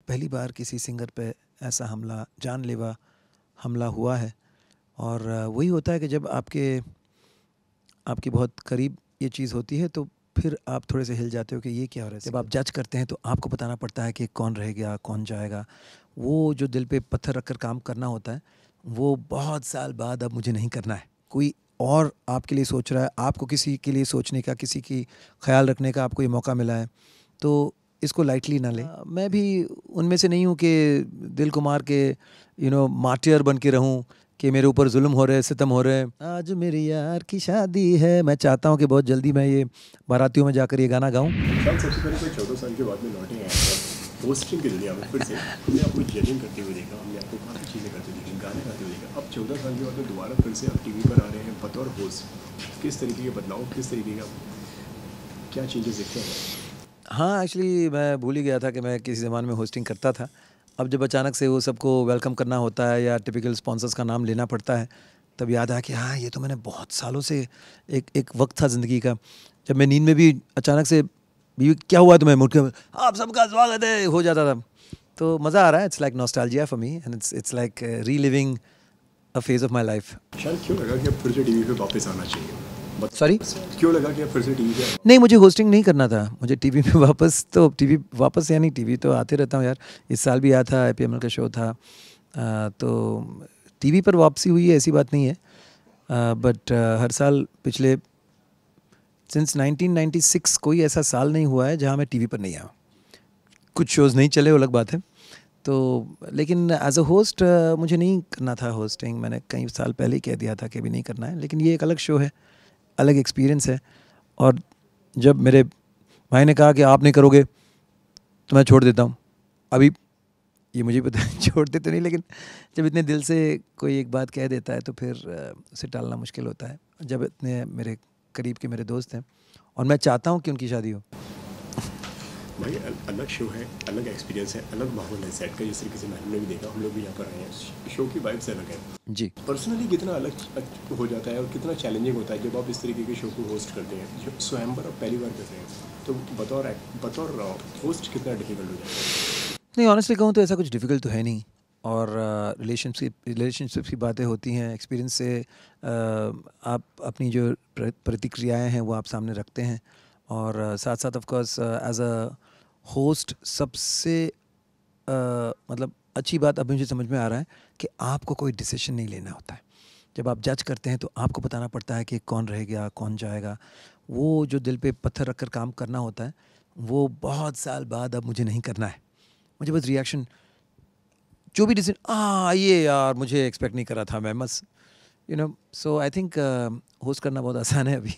पहली बार किसी सिंगर पे ऐसा हमला, जानलेवा हमला हुआ है। और वही होता है कि जब आपके बहुत करीब ये चीज़ होती है तो फिर आप थोड़े से हिल जाते हो कि ये क्या हो रहा है। जब आप जज करते हैं तो आपको बताना पड़ता है कि कौन रहेगा, कौन जाएगा। वो जो दिल पे पत्थर रख कर काम करना होता है, वो बहुत साल बाद अब मुझे नहीं करना है। कोई और आपके लिए सोच रहा है, आपको किसी के लिए सोचने का, किसी की ख्याल रखने का आपको ये मौका मिला है, तो इसको लाइटली ना लें। मैं भी उनमें से नहीं हूँ कि दिल को मार के मार्टियर बन के रहूँ कि मेरे ऊपर जुल्म हो रहे हैं, सितम हो रहे हैं। आज मेरी यार की शादी है। मैं चाहता हूँ कि बहुत जल्दी मैं ये बारातियों में जाकर ये गाना गाऊँ। शायद सबसे पहले कोई 14 साल के बाद में लौटे हैं होस्टिंग की दुनिया में फिर से। हमने आपको जजिंग करते हुए देखा, हमने आपको काफ़ी चीज़ें करते देखी, गाने गाते हुए देखा। अब 14 साल के बाद में दोबारा फिर से आप टीवी पर आ रहे हैं बतौर होस्ट। किस तरीके के बदलाव, किस तरीके का क्या चेंजेस दिखते हैं? हाँ, एक्चुअली मैं भूल ही गया था कि मैं किसी ज़माने में होस्टिंग करता था। अब जब अचानक से वो सबको वेलकम करना होता है या टिपिकल स्पॉन्सर्स का नाम लेना पड़ता है, तब याद आया कि हाँ, ये तो मैंने बहुत सालों से एक वक्त था ज़िंदगी का, जब मैं नींद में भी अचानक से बीवी क्या हुआ तुम्हें मुड़ के आप सबका स्वागत है हो जाता था। तो मज़ा आ रहा है। It's like nostalgia for me and it's like reliving a phase of my life. शायद क्यों लगा कि अब फिर से टीवी पे वापस आना चाहिए? सॉरी, क्यों लगा कि अब फिर से टीवी पे? नहीं, मुझे होस्टिंग नहीं करना था। मुझे टीवी में टीवी वापस यानी टीवी तो आते रहता हूँ यार। इस साल भी आया था, IPML का शो था। तो टीवी पर वापसी हुई है ऐसी बात नहीं है। बट हर साल पिछले सिंस 1996 कोई ऐसा साल नहीं हुआ है जहाँ मैं टीवी पर नहीं आया। कुछ शोज़ नहीं चले, वो अलग बात है। तो लेकिन एज अ होस्ट मुझे नहीं करना था होस्टिंग। मैंने कई साल पहले ही कह दिया था कि अभी नहीं करना है। लेकिन ये एक अलग शो है, अलग एक्सपीरियंस है। और जब मेरे भाई ने कहा कि आप नहीं करोगे तो मैं छोड़ देता हूँ, अभी ये मुझे पता है छोड़ते तो नहीं, लेकिन जब इतने दिल से कोई एक बात कह देता है तो फिर उसे टालना मुश्किल होता है। जब इतने मेरे करीब के मेरे दोस्त हैं और मैं चाहता हूँ कि उनकी शादी हो। भाई अलग शो है, अलग एक्सपीरियंस है, अलग माहौल है सेट का। जिस तरीके से हमने भी देखा, हम लोग भी यहाँ पर आए हैं, शो की वाइब से अलग है जी। पर्सनली कितना अलग हो जाता है और कितना चैलेंजिंग होता है जब आप इस तरीके के शो को होस्ट करते हैं, जो स्वयंवर आप पहली बार करते हैं, तो बतौर होस्ट कितना डिफिकल्ट हो जाता है? नहीं, ऑनेस्टली कहूँ तो ऐसा कुछ डिफ़िकल्ट तो है नहीं। और रिलेशनशिप की बातें होती हैं। एक्सपीरियंस से आप अपनी जो प्रतिक्रियाएं हैं वो आप सामने रखते हैं। और साथ साथ of course as a host सबसे मतलब अच्छी बात अब मुझे समझ में आ रहा है कि आपको कोई डिसीजन नहीं लेना होता है। जब आप जज करते हैं तो आपको बताना पड़ता है कि कौन रहेगा, कौन जाएगा। वो जो दिल पे पत्थर रख कर काम करना होता है, वो बहुत साल बाद अब मुझे नहीं करना है। मुझे बस रिएक्शन, जो भी डिसीजन ये यार मुझे एक्सपेक्ट नहीं करा था मैं, बस सो आई थिंक होस्ट करना बहुत आसान है अभी।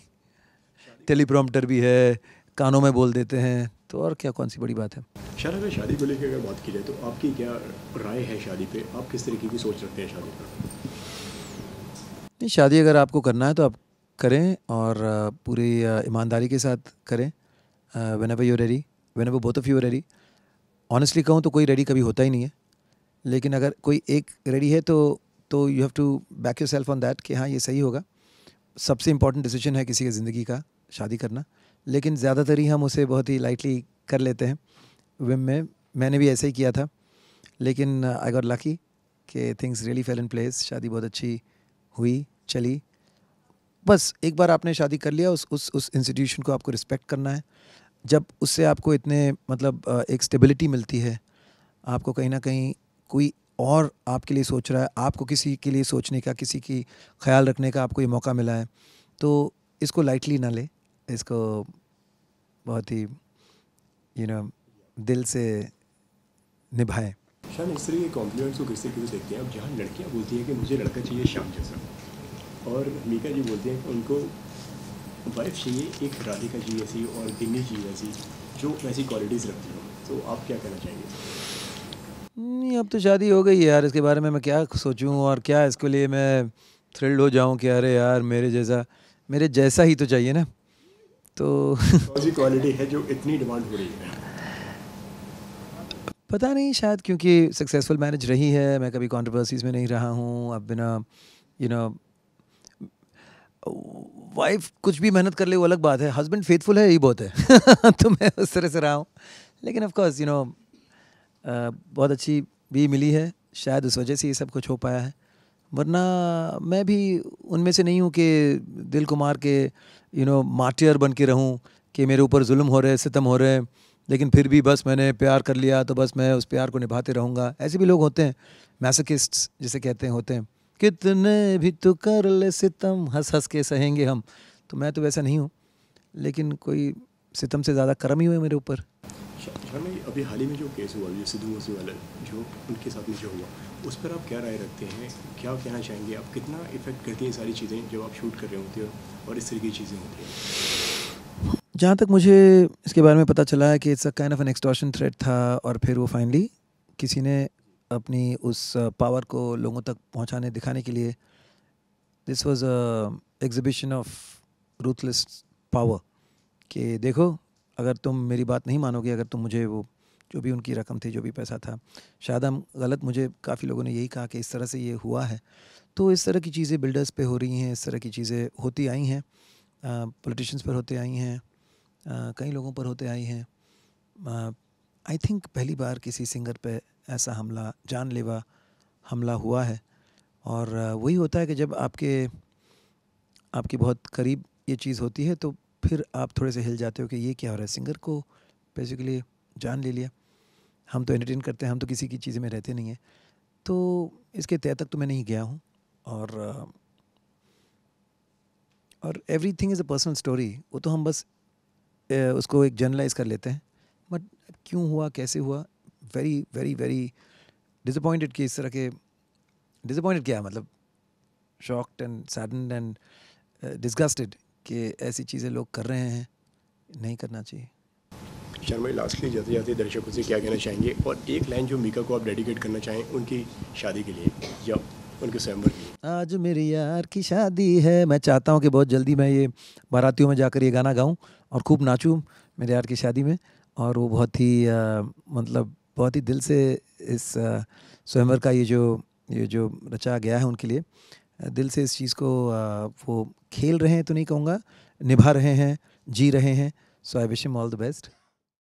टेलीप्रॉम्प्टर भी है, कानों में बोल देते हैं, तो और क्या, कौन सी बड़ी बात है। शायद अगर शादी को लेकर अगर बात की जाए तो आपकी क्या राय है शादी पे? आप किस तरीके की सोच रखते हैं शादी पर? नहीं, शादी अगर आपको करना है तो आप करें और पूरी ईमानदारी के साथ करें। Whenever you ready, whenever both of you ready. Honestly कहूँ तो कोई रेडी कभी होता ही नहीं है, लेकिन अगर कोई एक रेडी है तो you have to back yourself on that कि हाँ ये सही होगा। सबसे इम्पॉर्टेंट डिसीजन है किसी की ज़िंदगी का शादी करना, लेकिन ज़्यादातर ही हम उसे बहुत ही लाइटली कर लेते हैं विम में। मैंने भी ऐसे ही किया था, लेकिन आई गॉट लकी कि things really fail in place. शादी बहुत अच्छी हुई, चली। बस एक बार आपने शादी कर लिया, उस इंस्टीट्यूशन को आपको रिस्पेक्ट करना है। जब उससे आपको इतने मतलब एक स्टेबिलिटी मिलती है, आपको कहीं ना कहीं कोई और आपके लिए सोच रहा है, आपको किसी के लिए सोचने का, किसी की ख्याल रखने का आपको ये मौका मिला है, तो इसको लाइटली ना ले, इसको बहुत ही दिल से निभाएं। शायद इस तरह के कॉम्प्लीमेंट्स को किस तरीके से देखते हैं आप, जहाँ लड़कियाँ बोलती हैं कि मुझे लड़का चाहिए श्याम जैसा, और मीका जी बोलते हैं कि उनको वाइफ चाहिए एक राधिका जी ऐसी और गिन्नी जी ऐसी जो वैसी क्वालिटीज़ रखती हो। तो आप क्या कहना चाहेंगे? नहीं, अब तो शादी हो गई है यार, इसके बारे में मैं क्या सोचूं और क्या इसके लिए मैं थ्रिल्ड हो जाऊं कि अरे यार मेरे जैसा ही तो चाहिए ना। तो कौन सी क्वालिटी है जो इतनी डिमांड हो रही है? पता नहीं, शायद क्योंकि सक्सेसफुल मैरिज रही है, मैं कभी कंट्रोवर्सीज में नहीं रहा हूँ। अब बिना वाइफ कुछ भी मेहनत कर ले वो अलग बात है, हस्बैंड फेथफुल है यही बहुत है तो मैं उस तरह से रहा हूँ। लेकिन ऑफ कोर्स बहुत अच्छी भी मिली है, शायद उस वजह से ये सब कुछ हो पाया है, वरना मैं भी उनमें से नहीं हूँ कि दिल को मार के मार्टियर बन के रहूँ कि मेरे ऊपर जुल्म हो रहे, सितम हो रहे हैं, लेकिन फिर भी बस मैंने प्यार कर लिया तो बस मैं उस प्यार को निभाते रहूँगा। ऐसे भी लोग होते हैं, मैसोकिस्ट्स जिसे कहते हैं, होते हैं, कितने भी तो कर ले सितम हंस हंस के सहेंगे हम। तो मैं तो वैसा नहीं हूँ, लेकिन कोई सितम से ज़्यादा करम ही हुए मेरे ऊपर। शर्मा जी, अभी हाल ही में जो केस हुआ, जो सिद्धू मूसेवाला जो उनके साथ में जो हुआ, उस पर आप क्या राय रखते हैं, क्या कहना चाहेंगे आप? कितना इफ़ेक्ट करती हैं सारी चीज़ें जब आप शूट कर रहे होते हो और इस तरह की चीज़ें होती हैं? जहाँ तक मुझे इसके बारे में पता चला है कि it's a kind of an extortion threat था, और फिर वो फाइनली किसी ने अपनी उस पावर को लोगों तक पहुँचाने, दिखाने के लिए, this was a exhibition of ruthless power, कि देखो अगर तुम मेरी बात नहीं मानोगे, अगर तुम मुझे वो जो भी उनकी रकम थी, जो भी पैसा था, शायद हम गलत, मुझे काफ़ी लोगों ने यही कहा कि इस तरह से ये हुआ है। तो इस तरह की चीज़ें बिल्डर्स पे हो रही हैं, इस तरह की चीज़ें होती आई हैं, पॉलिटिशियंस पर होते आई हैं, कई लोगों पर होते आई हैं। आई थिंक पहली बार किसी सिंगर पे ऐसा हमला, जानलेवा हमला हुआ है। और वही होता है कि जब आपके बहुत करीब ये चीज़ होती है तो फिर आप थोड़े से हिल जाते हो कि ये क्या हो रहा है। सिंगर को बेसिकली जान ले लिया। हम तो एंटरटेन करते हैं, हम तो किसी की चीज़ें में रहते नहीं हैं। तो इसके तह तक तो मैं नहीं गया हूँ। और everything is a personal story. वो तो हम बस उसको एक जनरलाइज कर लेते हैं। बट क्यों हुआ, कैसे हुआ, वेरी वेरी वेरी डिसअपॉइंटेड कि इस तरह के, डिसअपॉइंटेड क्या मतलब, शॉक्ड एंड सैडन्ड एंड डिस्गस्टेड कि ऐसी चीज़ें लोग कर रहे हैं, नहीं करना चाहिए। शर्मा जी, लास्टली जाते जाते दर्शकों से क्या कहना चाहेंगे, और एक लाइन जो मीका को आप डेडिकेट करना चाहें उनकी शादी के लिए या उनके स्वयंवर के लिए? आज मेरी यार की शादी है। मैं चाहता हूँ कि बहुत जल्दी मैं ये बारातियों में जाकर ये गाना गाऊँ और खूब नाचूँ मेरे यार की शादी में। और वो बहुत ही मतलब बहुत ही दिल से इस स्वयंवर का ये जो रचा गया है उनके लिए, दिल से इस चीज़ को वो खेल रहे हैं तो नहीं कहूँगा, निभा रहे हैं, जी रहे हैं। So I wish him all the best.